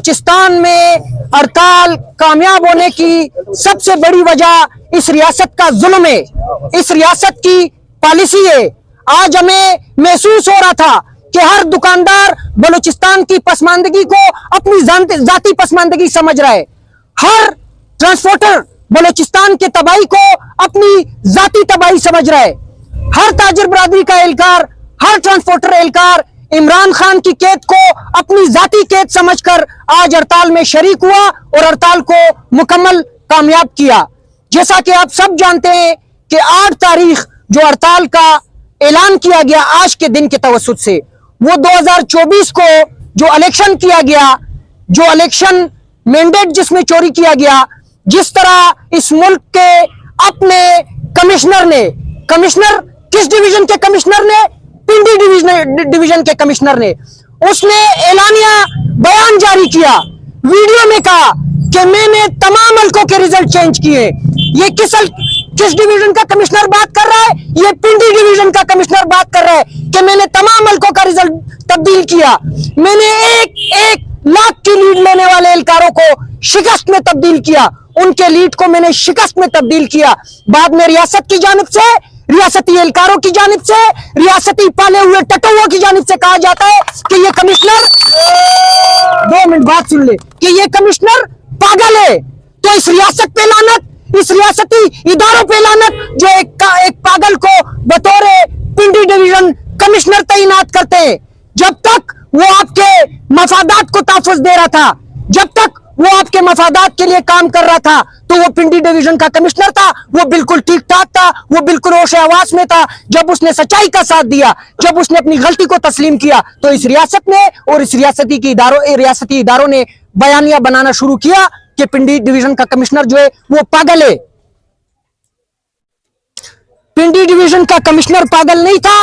بلوچستان میں ہڑتال کامیاب ہونے کی سب سے بڑی وجہ اس ریاست کا ظلم ہے، اس ریاست کی پالیسی ہے۔ آج ہمیں محسوس ہو رہا تھا کہ ہر دکاندار بلوچستان کی پسماندگی کو اپنی ذاتی پسماندگی سمجھ رہا ہے، ہر ٹرانسپورٹر بلوچستان کے تباہی کو اپنی ذاتی تباہی سمجھ رہا ہے، ہر تاجر برادری کا اہلکار، ہر ٹرانسپورٹر اہلکار عمران خان کی قید کو اپنی ذاتی قید سمجھ کر آج ہڑتال میں شریک ہوا اور ہڑتال کو مکمل کامیاب کیا۔ جیسا کہ آپ سب جانتے ہیں کہ 8 تاریخ جو ہڑتال کا اعلان کیا گیا آج کے دن کے توسط سے، وہ 2024 کو جو الیکشن کیا گیا، جو الیکشن مینڈیٹ جس میں چوری کیا گیا، جس طرح اس ملک کے اپنے کمشنر نے، کمشنر کس ڈویژن کے کمشنر نے؟ پنڈی ڈویژن کے کمشنر نے، اس نے اعلانیہ بیان جاری کیا، ویڈیو میں کہا کہ میں نے تمام حلقوں کے ریزلٹ چینج کیے۔ یہ کس ڈویژن کا کمشنر بات کر رہا ہے؟ یہ پنڈی ڈویژن کا کمشنر بات کر رہا ہے کہ میں نے تمام حلقوں کا ریزلٹ تبدیل کیا، میں نے ایک لاکھ کی لیڈ لینے والے اہلکاروں کو شکست میں تبدیل کیا، ان کے لیڈ کو میں نے شکست میں تبدیل کیا۔ بعد میں ریاست کی جانب سے، ریاستی اہلکاروں کی جانب سے، ریاستی پالے ہوئے ٹٹوؤں کی جانب سے کہا جاتا ہے کہ یہ کمشنر 2 منٹ بات سن لے کہ یہ کمشنر پاگل ہے۔ تو اس ریاست پہ لعنت، اس ریاستی اداروں پہ لعنت جو ایک پاگل کو بطور پنڈی ڈویژن کمشنر تعینات کرتے ہیں۔ جب تک وہ آپ کے مفادات کو تحفظ دے رہا تھا، جب تک وہ آپ کے مفادات کے لیے کام کر رہا تھا تو وہ پنڈی ڈویژن کا کمشنر تھا، وہ بالکل ٹھیک ٹھاک تھا، وہ بالکل ہوش حواس میں تھا۔ جب اس نے سچائی کا ساتھ دیا، جب اس نے اپنی غلطی کو تسلیم کیا تو اس ریاست نے اور اس ریاستی اداروں نے بیانیہ بنانا شروع کیا کہ پنڈی ڈویژن کا کمشنر جو ہے وہ پاگل ہے۔ پنڈی ڈویژن کا کمشنر پاگل نہیں تھا،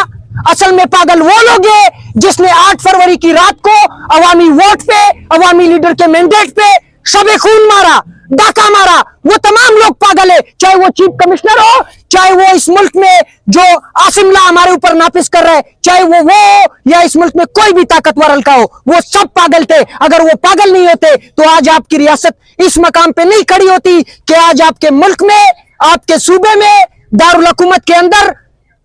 اصل میں پاگل وہ لوگ ہیں جس نے 8 فروری کی رات کو عوامی ووٹ پہ، عوامی لیڈر کے مینڈیٹ پہ شب خون مارا، ڈاکہ مارا۔ وہ تمام لوگ پاگل ہیں، چاہے وہ چیف کمشنر ہو، چاہے وہ اس ملک میں جو عاصم لا ہمارے اوپر نافذ کر رہا ہے، چاہے وہ ہو یا اس ملک میں کوئی بھی طاقتور حلقہ ہو، وہ سب پاگل تھے۔ اگر وہ پاگل نہیں ہوتے تو آج آپ کی ریاست اس مقام پہ نہیں کھڑی ہوتی کہ آج آپ کے ملک میں، آپ کے صوبے میں، دارالحکومت کے اندر،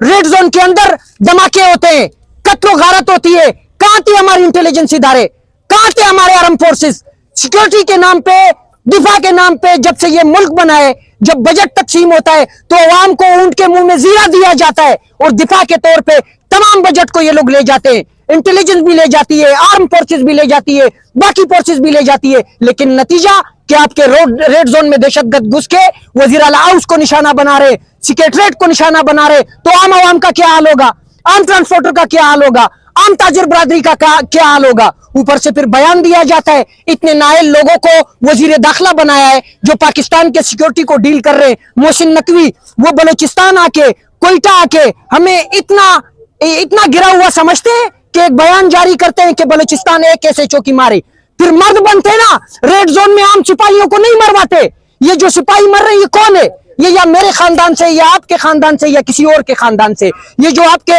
ریڈ زون کے اندر دھماکے ہوتے ہیں، قتل و غارت ہوتی ہے۔ کہاں تھی ہماری انٹیلیجنس ادارے؟ کہاں تھے ہمارے آرم فورسز؟ سیکورٹی کے نام پہ، دفاع کے نام پہ جب سے یہ ملک بنا ہے، جب بجٹ تقسیم ہوتا ہے تو عوام کو اونٹ کے منہ میں زیرہ دیا جاتا ہے اور دفاع کے طور پہ تمام بجٹ کو یہ لوگ لے جاتے ہیں، انٹیلیجنس بھی لے جاتی ہے، آرم فورسز بھی لے جاتی ہے، باقی فورسز بھی لے جاتی ہے، لیکن نتیجہ کہ آپ کے ریڈ زون میں دہشت گرد گھس کے وزیر اعلیٰ ہاؤس کو نشانہ بنا رہے، سیکریٹریٹ کو نشانہ بنا رہے، تو عوام کا کیا حال ہوگا؟ عام ٹرانسپورٹر کا کیا حال ہوگا؟ عام تاجر برادری کا کیا حال ہوگا؟ اوپر سے پھر بیان دیا جاتا ہے، اتنے نائل لوگوں کو وزیر داخلہ بنایا ہے جو پاکستان کے سیکورٹی کو ڈیل کر رہے ہیں۔ محسن نقوی وہ بلوچستان آ کے، کوئٹہ آ کے ہمیں اتنا گرا ہوا سمجھتے ہیں کہ ایک بیان جاری کرتے ہیں کہ بلوچستان ایک ایسے چوکی مارے، پھر مرد بنتے نا، ریڈ زون میں عام سپاہیوں کو نہیں مرواتے۔ یہ جو سپاہی مر رہے ہیں یہ کون ہے؟ یہ یا میرے خاندان سے، یا آپ کے خاندان سے، یا کسی اور کے خاندان سے۔ یہ جو آپ کے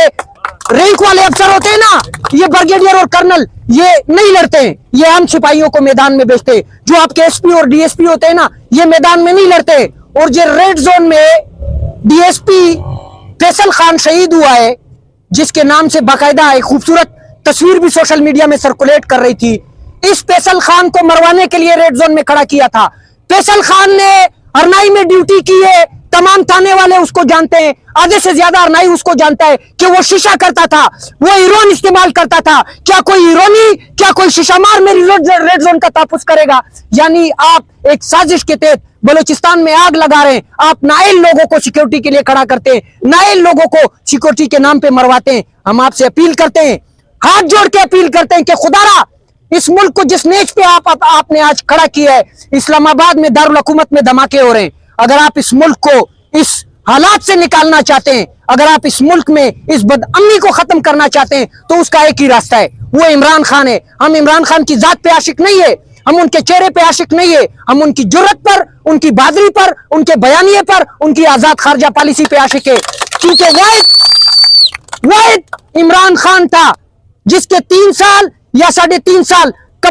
رینک والے افسر ہوتے ہیں نا، یہ بریگیڈیئر اور کرنل، یہ نہیں لڑتے ہیں، یہ عام سپاہیوں کو میدان میں بھیجتے ہیں۔ جو آپ کے ایس پی اور ڈی ایس پی ہوتے ہیں نا، یہ میدان میں نہیں لڑتے ہیں۔ اور یہ ریڈ زون میں D S P Faisal Khan شہید ہوا ہے، جس کے نام سے باقاعدہ ایک خوبصورت تصویر بھی سوشل میڈیا میں سرکولیٹ کر رہی تھی۔ اس فیصل خان کو مروانے کے لیے ریڈ زون میں کھڑا کیا تھا۔ فیصل خان نے ارنائی میں ڈیوٹی کی ہے، تمام تھانے والے اس کو جانتے ہیں، آدھے سے زیادہ ارنائی اس کو جانتا ہے کہ وہ شیشہ کرتا تھا، وہ ہیروئن استعمال کرتا تھا۔ کیا کوئی ہیرونی، کیا کوئی شیشہ مار میری ریڈ زون کا تحفظ کرے گا؟ یعنی آپ ایک سازش کے تحت بلوچستان میں آگ لگا رہے ہیں، آپ نائل لوگوں کو سیکورٹی کے لیے کھڑا کرتے ہیں، نائل لوگوں کو سیکورٹی کے نام پہ مرواتے ہیں۔ ہم آپ سے اپیل کرتے ہیں، ہاتھ جوڑ کے اپیل کرتے ہیں کہ خدارا اس ملک کو جس نیچ پہ آپ نے آج کھڑا کیا ہے، اسلام آباد میں دارالحکومت میں دھماکے ہو رہے ہیں، اگر آپ اس ملک کو اس حالات سے نکالنا چاہتے ہیں، اگر آپ اس ملک میں اس بد امنی کو ختم کرنا چاہتے ہیں تو اس کا ایک ہی راستہ ہے، وہ عمران خان ہے۔ ہم عمران خان کی ذات پہ عاشق نہیں ہے، ہم ان کے چہرے پہ عاشق نہیں ہے، ہم ان کی جرت پر، ان کی بہادری پر، ان کے بیانیے پر، ان کی آزاد خارجہ پالیسی پہ عاشق ہے۔ کیونکہ واحد عمران خان تھا جس کے 3 سال یا 3.5 سال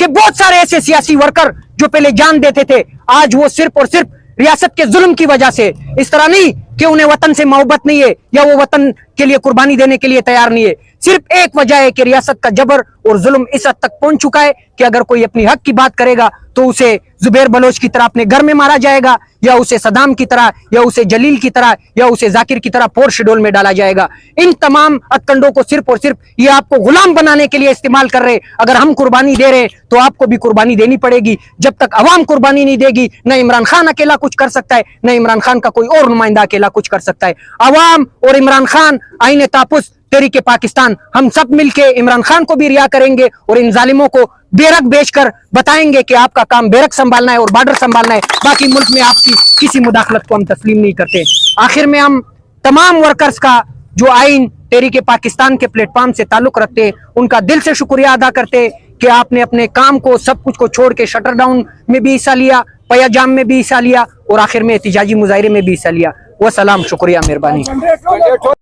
کہ بہت سارے ایسے سیاسی ورکر جو پہلے جان دیتے تھے آج وہ صرف اور صرف ریاست کے ظلم کی وجہ سے, اس طرح نہیں کہ انہیں وطن سے محبت نہیں ہے یا وہ وطن کے لیے قربانی دینے کے لیے تیار نہیں ہے, صرف ایک وجہ ہے کہ ریاست کا جبر اور ظلم اس حد تک پہنچ چکا ہے کہ اگر کوئی اپنی حق کی بات کرے گا تو اسے زبیر بلوچ کی طرح اپنے گھر میں مارا جائے گا, یا اسے صدام کی طرح, یا اسے جلیل کی طرح, یا اسے ذاکر کی طرح پور شیڈول میں ڈالا جائے گا. ان تمام ہتھکنڈوں کو صرف اور صرف یہ آپ کو غلام بنانے کے لیے استعمال کر رہے. اگر ہم قربانی دے رہے تو آپ کو بھی قربانی دینی پڑے گی. جب تک عوام قربانی نہیں دے گی نہ عمران خان اکیلا کچھ کر سکتا ہے, نہ عمران خان کا کوئی اور نمائندہ اکیلا کچھ کر سکتا ہے. عوام اور عمران خان, آئین تاپس, تحریک پاکستان, ہم سب مل کے عمران خان کو بھی رہا کریں گے اور ان ظالموں کو بیرک بیچ کر بتائیں گے کہ آپ کا کام بیرک سنبھالنا ہے اور بارڈر سنبھالنا ہے, باقی ملک میں آپ کی کسی مداخلت کو ہم تسلیم نہیں کرتے. آخر میں ہم تمام ورکرز کا جو آئین تحریک پاکستان کے پلیٹ فارم سے تعلق رکھتے ہیں ان کا دل سے شکریہ ادا کرتے کہ آپ نے اپنے کام کو, سب کچھ کو چھوڑ کے شٹر ڈاؤن میں بھی حصہ لیا, پیا جام میں بھی حصہ لیا اور آخر میں احتجاجی مظاہرے میں بھی حصہ لیا. والسلام, شکریہ, مہربانی.